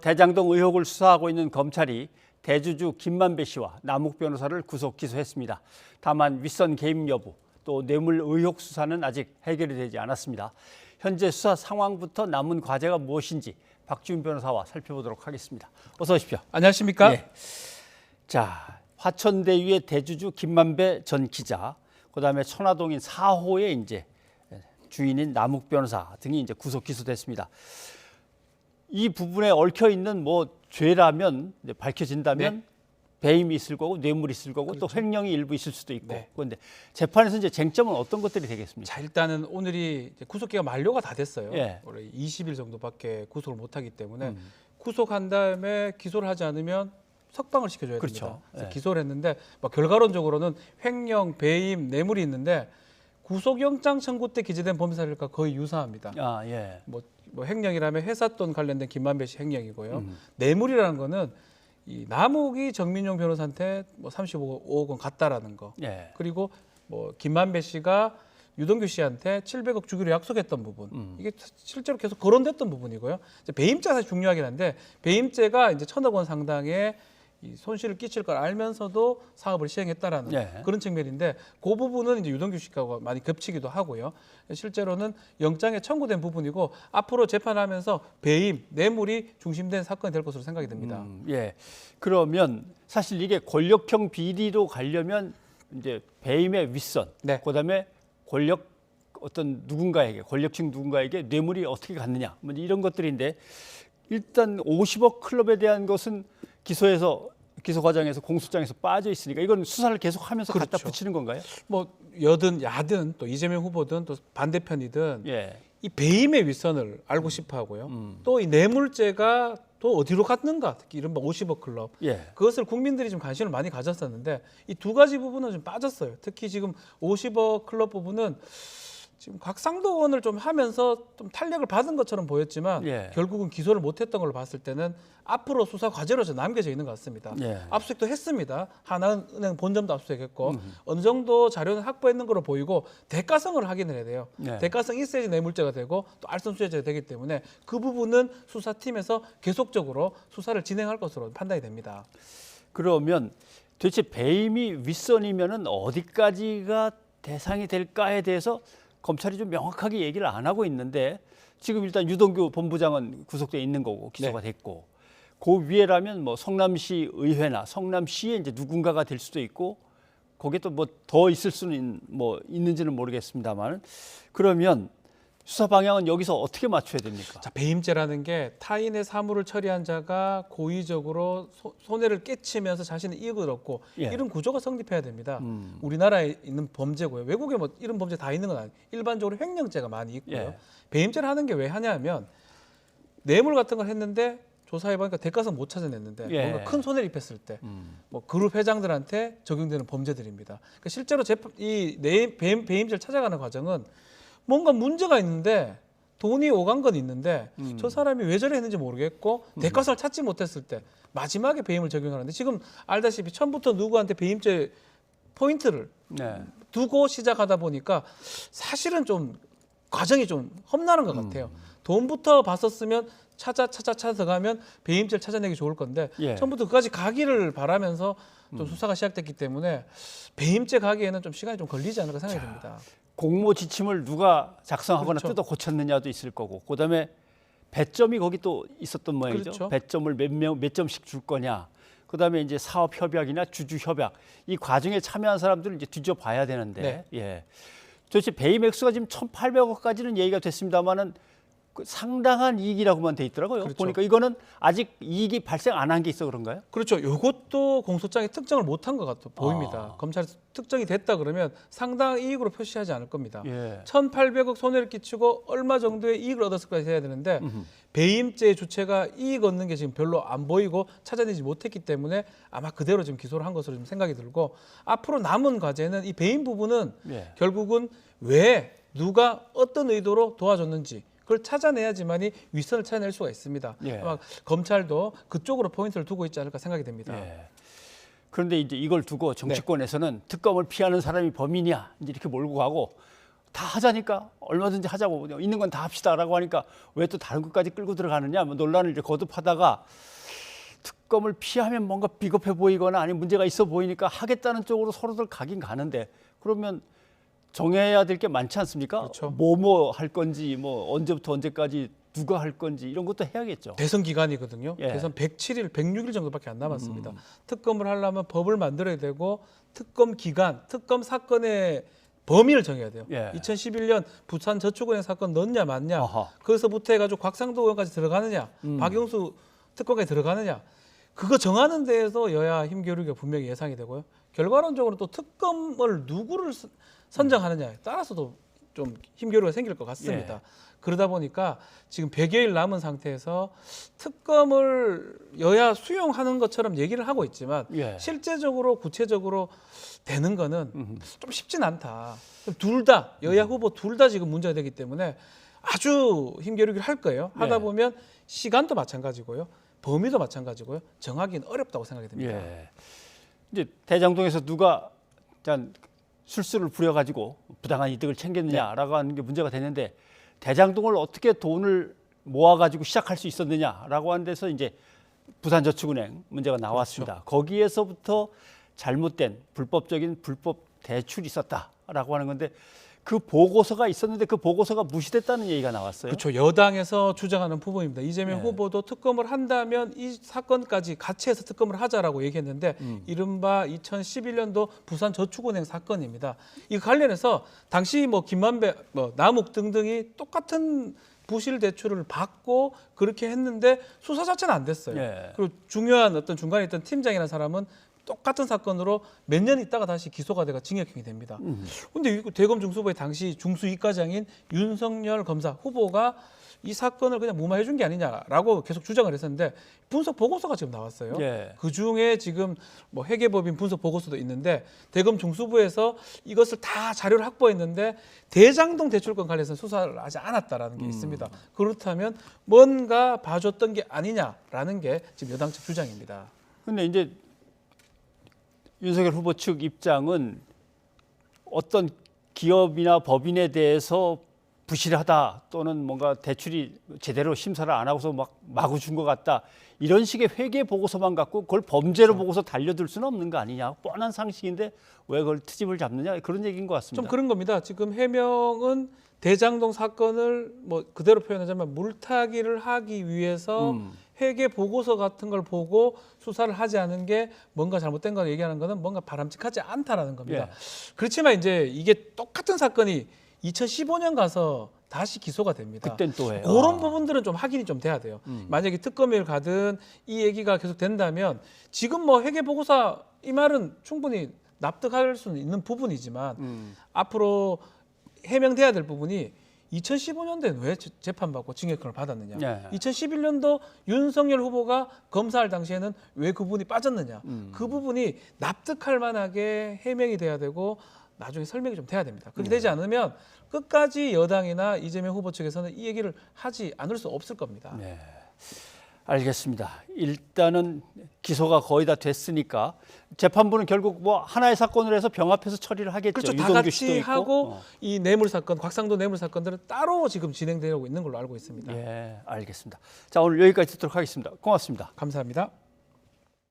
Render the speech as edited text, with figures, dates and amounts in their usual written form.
대장동 의혹을 수사하고 있는 검찰이 대주주 김만배 씨와 남욱 변호사를 구속 기소했습니다. 다만 윗선 개입 여부 또 뇌물 의혹 수사는 아직 해결이 되지 않았습니다. 현재 수사 상황부터 남은 과제가 무엇인지 박지훈 변호사와 살펴보도록 하겠습니다. 어서 오십시오. 안녕하십니까? 예. 자, 화천대유의 대주주 김만배 전 기자, 그다음에 천화동인 4호의 이제 주인인 남욱 변호사 등이 이제 구속 기소됐습니다. 이 부분에 얽혀 있는 뭐 죄라면 이제 밝혀진다면 네. 배임이 있을 거고 뇌물이 있을 거고 그렇죠. 또 횡령이 일부 있을 수도 있고. 네. 그런데 재판에서 이제 쟁점은 어떤 것들이 되겠습니까? 자, 일단은 오늘이 이제 구속기가 만료가 다 됐어요. 예. 원래 20일 정도밖에 구속을 못 하기 때문에 구속한 다음에 기소를 하지 않으면 석방을 시켜줘야 그렇죠. 됩니다. 그래서 예. 기소를 했는데 뭐 결과론적으로는 횡령, 배임, 뇌물이 있는데 구속영장 청구 때 기재된 범죄사실과 거의 유사합니다. 아, 예. 뭐 행령이라면 회사돈 관련된 김만배 씨 행령이고요. 뇌물이라는 거는 이 남욱이 정민용 변호사한테 뭐 35억 원 갔다라는 거. 예. 그리고 뭐 김만배 씨가 유동규 씨한테 700억 주기로 약속했던 부분. 이게 실제로 계속 거론됐던 부분이고요. 이제 배임죄가 사실 중요하긴 한데 배임죄가 이제 1,000억 원 상당의 이 손실을 끼칠 걸 알면서도 사업을 시행했다라는 예. 그런 측면인데 그 부분은 이제 유동규 씨하고 많이 겹치기도 하고요. 실제로는 영장에 청구된 부분이고 앞으로 재판하면서 배임, 뇌물이 중심된 사건이 될 것으로 생각이 됩니다. 예. 그러면 사실 이게 권력형 비리로 가려면 이제 배임의 윗선, 네. 그다음에 권력 어떤 누군가에게 권력층 누군가에게 뇌물이 어떻게 갔느냐, 뭐 이런 것들인데 일단 50억 클럽에 대한 것은 기소해서 기소 과정에서 공소장에서 빠져 있으니까 이건 수사를 계속하면서 갖다 그렇죠. 붙이는 건가요? 뭐 여든 야든 또 이재명 후보든 또 반대편이든 예. 이 배임의 윗선을 알고 싶어 하고요. 또 이 뇌물죄가 또 어디로 갔는가, 특히 이른바 50억 클럽. 예. 그것을 국민들이 좀 관심을 많이 가졌었는데 이 두 가지 부분은 좀 빠졌어요. 특히 지금 50억 클럽 부분은 지금 곽상도원을 좀 하면서 좀 탄력을 받은 것처럼 보였지만 예. 결국은 기소를 못했던 걸로 봤을 때는 앞으로 수사 과제로 좀 남겨져 있는 것 같습니다. 예. 압수수색도 했습니다. 하나은행 본점도 압수수색했고 어느 정도 자료는 확보했는 걸로 보이고 대가성을 확인을 해야 돼요. 예. 대가성이 있어야지 뇌물죄가 되고 또 알선수재죄가 되기 때문에 그 부분은 수사팀에서 계속적으로 수사를 진행할 것으로 판단이 됩니다. 그러면 도대체 배임이 윗선이면은 어디까지가 대상이 될까에 대해서 검찰이 좀 명확하게 얘기를 안 하고 있는데 지금 일단 유동규 본부장은 구속돼 있는 거고 기소가 됐고 그 위에라면 뭐 성남시 의회나 성남시에 이제 누군가가 될 수도 있고 거기에 또 뭐 더 있을 수는 뭐 있는지는 모르겠습니다만 그러면 수사 방향은 여기서 어떻게 맞춰야 됩니까? 자, 배임죄라는 게 타인의 사물을 처리한 자가 고의적으로 손해를 끼치면서 자신의 이익을 얻고 예. 이런 구조가 성립해야 됩니다. 우리나라에 있는 범죄고요. 외국에 뭐 이런 범죄 다 있는 건 아니에요. 일반적으로 횡령죄가 많이 있고요. 예. 배임죄를 하는 게 왜 하냐면 뇌물 같은 걸 했는데 조사해 보니까 대가성 못 찾아냈는데 예. 뭔가 큰 손해를 입혔을 때 뭐 그룹 회장들한테 적용되는 범죄들입니다. 그러니까 실제로 배임죄를 찾아가는 과정은 뭔가 문제가 있는데 돈이 오간 건 있는데 저 사람이 왜 저래 했는지 모르겠고 대가성을 찾지 못했을 때 마지막에 배임을 적용하는데 지금 알다시피 처음부터 누구한테 배임죄 포인트를 네. 두고 시작하다 보니까 사실은 좀 과정이 좀 험난한 것 같아요. 돈부터 봤었으면 찾아가면 배임죄를 찾아내기 좋을 건데 예. 처음부터 그까지 가기를 바라면서 좀 수사가 시작됐기 때문에 배임죄 가기에는 좀 시간이 좀 걸리지 않을까 생각이 듭니다. 공모 지침을 누가 작성하거나 그렇죠. 뜯어 고쳤느냐도 있을 거고 그다음에 배점이 거기 또 있었던 모양이죠. 그렇죠. 배점을 몇 점씩 줄 거냐. 그다음에 이제 사업 협약이나 주주 협약 이 과정에 참여한 사람들을 이제 뒤져봐야 되는데 네. 예. 도대체 배임 액수가 지금 1,800억까지는 얘기가 됐습니다만은 그 상당한 이익이라고만 돼 있더라고요. 그렇죠. 보니까 이거는 아직 이익이 발생 안 한 게 있어 그런가요? 그렇죠. 이것도 공소장에 특정을 못한 것 같아 보입니다. 검찰이 특정이 됐다 그러면 상당 이익으로 표시하지 않을 겁니다. 예. 1,800억 손해를 끼치고 얼마 정도의 이익을 얻었을까 해야 되는데 배임죄 주체가 이익 얻는 게 지금 별로 안 보이고 찾아내지 못했기 때문에 아마 그대로 지금 기소를 한 것으로 좀 생각이 들고 앞으로 남은 과제는 이 배임 부분은 예. 결국은 왜 누가 어떤 의도로 도와줬는지 그걸 찾아내야지만이 윗선을 찾아낼 수가 있습니다. 예. 아마 검찰도 그쪽으로 포인트를 두고 있지 않을까 생각이 됩니다. 예. 그런데 이제 이걸 두고 정치권에서는 특검을 피하는 사람이 범인이야 이제 이렇게 몰고 가고 다 하자니까 얼마든지 하자고 있는 건 다 합시다라고 하니까 왜 또 다른 것까지 끌고 들어가느냐 뭐 논란을 이제 거듭하다가 특검을 피하면 뭔가 비겁해 보이거나 아니면 문제가 있어 보이니까 하겠다는 쪽으로 서로들 가긴 가는데 그러면 정해야 될 게 많지 않습니까? 그렇죠. 뭐 할 건지 뭐 언제부터 언제까지 누가 할 건지 이런 것도 해야겠죠. 대선 기간이거든요. 예. 대선 107일, 106일 정도밖에 안 남았습니다. 특검을 하려면 법을 만들어야 되고 특검 기간, 특검 사건의 범위를 정해야 돼요. 예. 2011년 부산저축은행 사건 넣냐 맞냐, 아하. 거기서부터 해가지고 곽상도 의원까지 들어가느냐, 박영수 특검까지 들어가느냐, 그거 정하는 데에서 여야 힘겨루기가 분명히 예상이 되고요. 결과론적으로 또 특검을 누구를 선정하느냐에 따라서도 좀 힘겨루기가 생길 것 같습니다. 예. 그러다 보니까 지금 100여일 남은 상태에서 특검을 여야 수용하는 것처럼 얘기를 하고 있지만 예. 실제적으로 구체적으로 되는 거는 좀 쉽진 않다. 둘 다 여야 후보 둘 다 지금 문제가 되기 때문에 아주 힘겨루기를 할 거예요. 하다 예. 보면 시간도 마찬가지고요. 범위도 마찬가지고요. 정하기는 어렵다고 생각이 듭니다. 예. 이제 대장동에서 누가 일단 술수를 부려가지고 부당한 이득을 챙겼느냐라고 하는 게 문제가 되는데 대장동을 어떻게 돈을 모아가지고 시작할 수 있었느냐라고 하는 데서 이제 부산저축은행 문제가 나왔습니다. 그렇죠. 거기에서부터 잘못된 불법적인 불법 대출이 있었다라고 하는 건데 그 보고서가 있었는데 그 보고서가 무시됐다는 얘기가 나왔어요. 그렇죠. 여당에서 주장하는 부분입니다. 이재명 네. 후보도 특검을 한다면 이 사건까지 같이 해서 특검을 하자라고 얘기했는데 이른바 2011년도 부산저축은행 사건입니다. 이 관련해서 당시 뭐 김만배, 뭐 남욱 등등이 똑같은 부실 대출을 받고 그렇게 했는데 수사 자체는 안 됐어요. 네. 그리고 중요한 어떤 중간에 있던 팀장이라는 사람은 똑같은 사건으로 몇 년 있다가 다시 기소가 돼가 징역형이 됩니다. 그런데 대검 중수부의 당시 중수이과장인 윤석열 검사 후보가 이 사건을 그냥 무마해 준 게 아니냐라고 계속 주장을 했었는데 분석 보고서가 지금 나왔어요. 예. 그 중에 지금 뭐 회계법인 분석 보고서도 있는데 대검 중수부에서 이것을 다 자료를 확보했는데 대장동 대출권 관련해서 수사를 하지 않았다라는 게 있습니다. 그렇다면 뭔가 봐줬던 게 아니냐라는 게 지금 여당 측 주장입니다. 근데 이제 윤석열 후보 측 입장은 어떤 기업이나 법인에 대해서 부실하다 또는 뭔가 대출이 제대로 심사를 안 하고서 막 마구 준 것 같다 이런 식의 회계 보고서만 갖고 그걸 범죄로 보고서 달려들 수는 없는 거 아니냐 뻔한 상식인데 왜 그걸 트집을 잡느냐 그런 얘기인 것 같습니다. 좀 그런 겁니다. 지금 해명은 대장동 사건을 뭐 그대로 표현하자면 물타기를 하기 위해서 회계 보고서 같은 걸 보고 수사를 하지 않은 게 뭔가 잘못된 걸 얘기하는 거는 뭔가 바람직하지 않다라는 겁니다. 예. 그렇지만 이제 이게 똑같은 사건이 2015년 가서 다시 기소가 됩니다. 그땐 또 해요. 그런 부분들은 좀 확인이 좀 돼야 돼요. 만약에 특검을 가든 이 얘기가 계속 된다면 지금 뭐 회계 보고서 이 말은 충분히 납득할 수는 있는 부분이지만 앞으로 해명돼야 될 부분이 2015년도에는 왜 재판받고 징역형을 받았느냐. 네. 2011년도 윤석열 후보가 검사할 당시에는 왜 그분이 빠졌느냐. 그 부분이 납득할 만하게 해명이 돼야 되고 나중에 설명이 좀 돼야 됩니다. 그렇게 되지 않으면 끝까지 여당이나 이재명 후보 측에서는 이 얘기를 하지 않을 수 없을 겁니다. 네. 알겠습니다. 일단은 기소가 거의 다 됐으니까 재판부는 결국 뭐 하나의 사건을 해서 병합해서 처리를 하겠죠. 그렇죠. 다 유동규 씨도 같이 있고. 하고 이 뇌물 사건, 곽상도 뇌물 사건들은 따로 지금 진행되고 있는 걸로 알고 있습니다. 예, 알겠습니다. 자, 오늘 여기까지 듣도록 하겠습니다. 고맙습니다. 감사합니다.